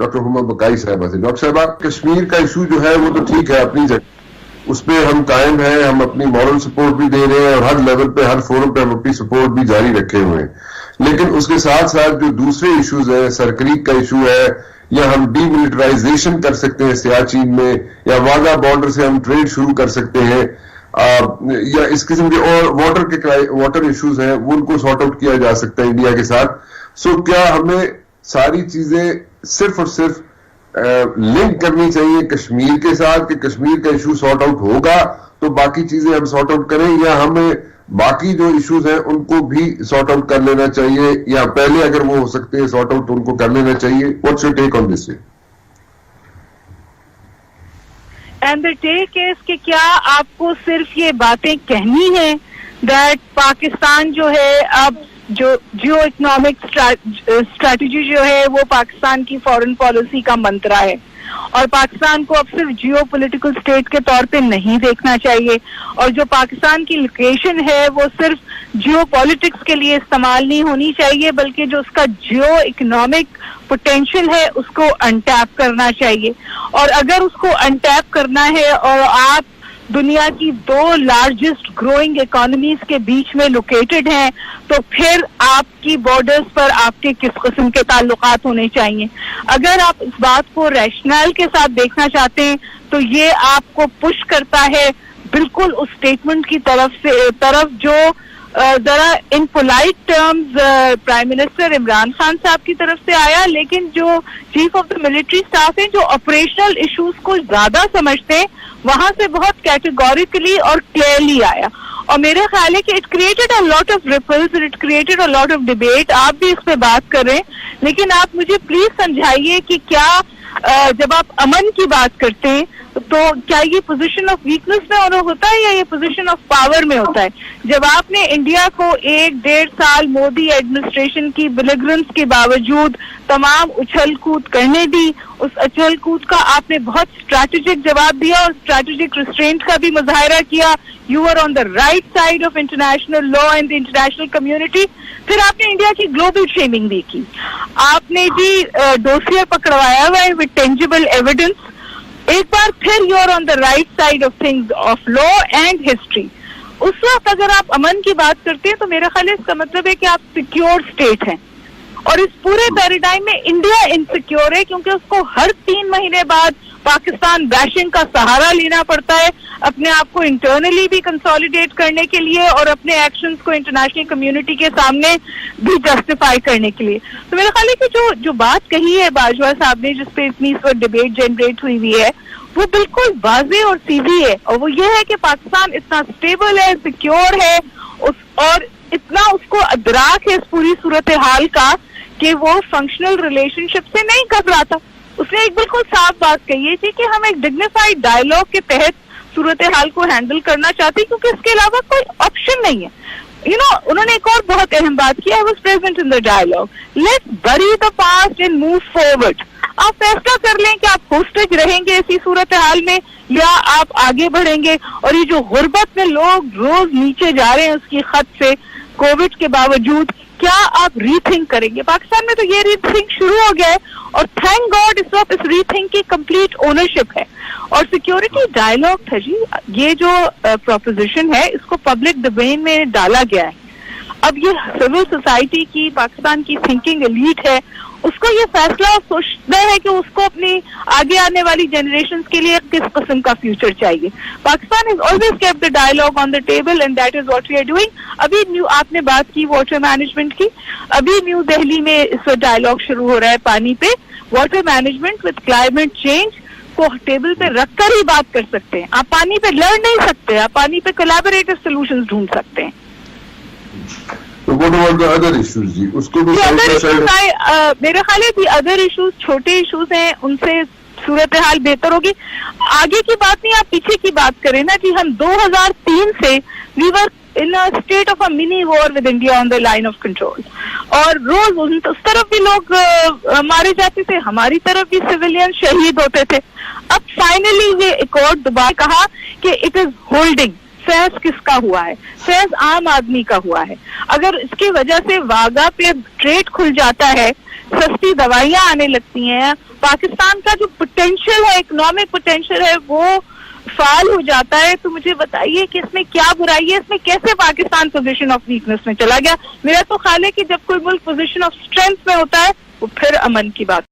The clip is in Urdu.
ڈاکٹر ہما بقائی صاحبہ سے. ڈاکٹر صاحبہ, کشمیر کا ایشو جو ہے وہ تو ٹھیک ہے اپنی جگہ, اس پہ ہم قائم ہیں, ہم اپنی مورل سپورٹ بھی دے رہے ہیں اور ہر لیول پہ ہر فورم پہ ہم اپنی سپورٹ بھی جاری رکھے ہوئے ہیں. لیکن اس کے ساتھ ساتھ جو دوسرے ایشوز ہیں, سرکریک کا ایشو ہے, یا ہم ڈی ملٹرائزیشن کر سکتے ہیں سیاچین میں, یا واگا بارڈر سے ہم ٹریڈ شروع کر سکتے ہیں, یا اس قسم کے اور واٹر ایشوز ہیں وہ ان کو سارٹ آؤٹ کیا جا سکتا ہے انڈیا کے ساتھ. سو کیا ہمیں ساری چیزیں صرف اور صرف لنک کرنی چاہیے کشمیر کے ساتھ کہ کشمیر کا ایشو سارٹ آؤٹ ہوگا تو باقی چیزیں ہم سارٹ آؤٹ کریں, یا ہمیں باقی جو ایشوز ہیں ان کو بھی سارٹ آؤٹ کر لینا چاہیے, یا پہلے اگر وہ ہو سکتے ہیں سارٹ آؤٹ تو ان کو کر لینا چاہیے؟ What's your take on this? And the take is کہ کیا آپ کو صرف یہ باتیں کہنی ہیں دیٹ پاکستان جو ہے اب جو جیو اکنامک اسٹریٹجی جو ہے وہ پاکستان کی فورن پالیسی کا منترا ہے, اور پاکستان کو اب صرف جیو پولیٹیکل اسٹیٹ کے طور پہ نہیں دیکھنا چاہیے, اور جو پاکستان کی لوکیشن ہے وہ صرف جیو پالیٹکس کے لیے استعمال نہیں ہونی چاہیے بلکہ جو اس کا جیو اکنامک پوٹینشیل ہے اس کو انٹیپ کرنا چاہیے. اور اگر اس کو انٹیپ کرنا ہے اور آپ دنیا کی 2 لارجسٹ گروئنگ اکانومیز کے بیچ میں لوکیٹڈ ہیں تو پھر آپ کی بارڈرز پر آپ کے کس قسم کے تعلقات ہونے چاہیے. اگر آپ اس بات کو ریشنل کے ساتھ دیکھنا چاہتے ہیں تو یہ آپ کو پش کرتا ہے بالکل اس اسٹیٹمنٹ کی طرف جو ذرا in polite terms prime minister Imran Khan sahab کی طرف سے آیا, لیکن جو chief of the military staff ہیں جو آپریشنل ایشوز کو زیادہ سمجھتے ہیں وہاں سے بہت کیٹیگوریکلی اور کلیئرلی آیا. اور میرے خیال ہے کہ it created a lot of ripples, it created a lot of debate. آپ بھی اس پہ بات کر رہے ہیں, لیکن آپ مجھے پلیز سمجھائیے کہ کیا جب آپ امن کی بات کرتے ہیں تو کیا یہ پوزیشن آف ویکنس میں ہوتا ہے یا یہ پوزیشن آف پاور میں ہوتا ہے؟ جب آپ نے انڈیا کو 1-1.5 سال مودی ایڈمنسٹریشن کی بلیگرنس کے باوجود تمام اچھل کود کرنے دی, اس اچھل کود کا آپ نے بہت اسٹریٹجک جواب دیا اور اسٹریٹجک ریسٹرینٹ کا بھی مظاہرہ کیا. You are on the right side of international law and the international community. پھر آپ نے انڈیا کی گلوبل شیمنگ بھی کی, آپ نے جی ڈوسیئر پکڑوایا ہوا ہے وتھ ٹینجیبل ایویڈنس. ایک بار پھر you are on the right side of things of law and history. اس وقت اگر آپ امن کی بات کرتے ہیں تو میرا خیال ہے اس کا مطلب ہے کہ آپ سیکیور اسٹیٹ ہیں, اور اس پورے پیراڈائم میں انڈیا انسیکیور ہے کیونکہ اس کو ہر 3 مہینے بعد پاکستان بیشنگ کا سہارا لینا پڑتا ہے اپنے آپ کو انٹرنلی بھی کنسالیڈیٹ کرنے کے لیے اور اپنے ایکشنز کو انٹرنیشنل کمیونٹی کے سامنے بھی جسٹیفائی کرنے کے لیے. تو میرا خیال ہے کہ جو بات کہی ہے باجوہ صاحب نے جس پہ اتنی اس وقت ڈبیٹ جنریٹ ہوئی ہے وہ بالکل واضح اور سیدھی ہے, اور وہ یہ ہے کہ پاکستان اتنا اسٹیبل ہے, سیکیور ہے, اور اتنا اس کو ادراک ہے اس پوری صورتحال کا کہ وہ فنکشنل ریلیشن شپ سے نہیں گھبراتا. اس نے ایک بالکل صاف بات کہی تھی کہ ہم ایک ڈگنیفائڈ ڈائلاگ کے تحت صورتحال کو ہینڈل کرنا چاہتے ہیں کیونکہ اس کے علاوہ کوئی آپشن نہیں ہے. انہوں نے ایک اور بہت اہم بات کی, I was present in the dialogue. Let's bury the past and move forward. آپ فیصلہ کر لیں کہ آپ ہوسٹیج رہیں گے اسی صورتحال میں یا آپ آگے بڑھیں گے. اور یہ جو غربت میں لوگ روز نیچے جا رہے ہیں اس کی خط سے کووڈ کے باوجود, کیا آپ ری تھنک کریں گے؟ پاکستان میں تو یہ ری تھنک شروع ہو گیا ہے, اور تھینک گاڈ اس وقت اس ری تھنک کی کمپلیٹ اونرشپ ہے. اور سیکیورٹی ڈائلاگ تھا جی, یہ جو پروپوزیشن ہے اس کو پبلک ڈومین میں ڈالا گیا ہے. اب یہ سول سوسائٹی کی پاکستان کی تھنکنگ ایلیٹ ہے, اس کو یہ فیصلہ سوچنا ہے کہ اس کو اپنی آگے آنے والی جنریشنز کے لیے کس قسم کا فیوچر چاہیے. Pakistan has always kept the dialogue on the table and that is what we are doing. ابھی آپ نے بات کی واٹر مینجمنٹ کی, ابھی نیو دہلی میں اس وقت ڈائلاگ شروع ہو رہا ہے پانی پہ. Water management with climate change کو ٹیبل پہ رکھ کر ہی بات کر سکتے ہیں. آپ پانی پہ لڑ نہیں سکتے, آپ پانی پہ کولیبوریٹو سولوشنز ڈھونڈ سکتے ہیں. میرا خیال ہے ادر ایشوز چھوٹے ایشوز ہیں, ان سے صورتحال بہتر ہوگی. آگے کی بات نہیں, آپ پیچھے کی بات کریں نا جی. ہم 2003 سے وی ور in a state of a mini war with India on the line of control. اور روز اس طرف بھی لوگ مارے جاتے تھے, ہماری طرف بھی سویلین شہید ہوتے تھے. اب فائنلی یہ ایک اور دوبارہ کہا کہ اٹ از ہولڈنگ. فیض کس کا ہوا ہے؟ فیض عام آدمی کا ہوا ہے. اگر اس کی وجہ سے واگا پہ ٹریڈ کھل جاتا ہے سستی دوائیاں آنے لگتی ہیں، پاکستان کا جو پوٹینشیل ہے، اکنامک پوٹینشیل ہے، وہ فعال ہو جاتا ہے. تو مجھے بتائیے کہ اس میں کیا برائی ہے، اس میں کیسے پاکستان پوزیشن آف ویکنس میں چلا گیا؟ میرا تو خیال ہے کہ جب کوئی ملک پوزیشن آف اسٹرینتھ میں ہوتا ہے وہ پھر امن کی بات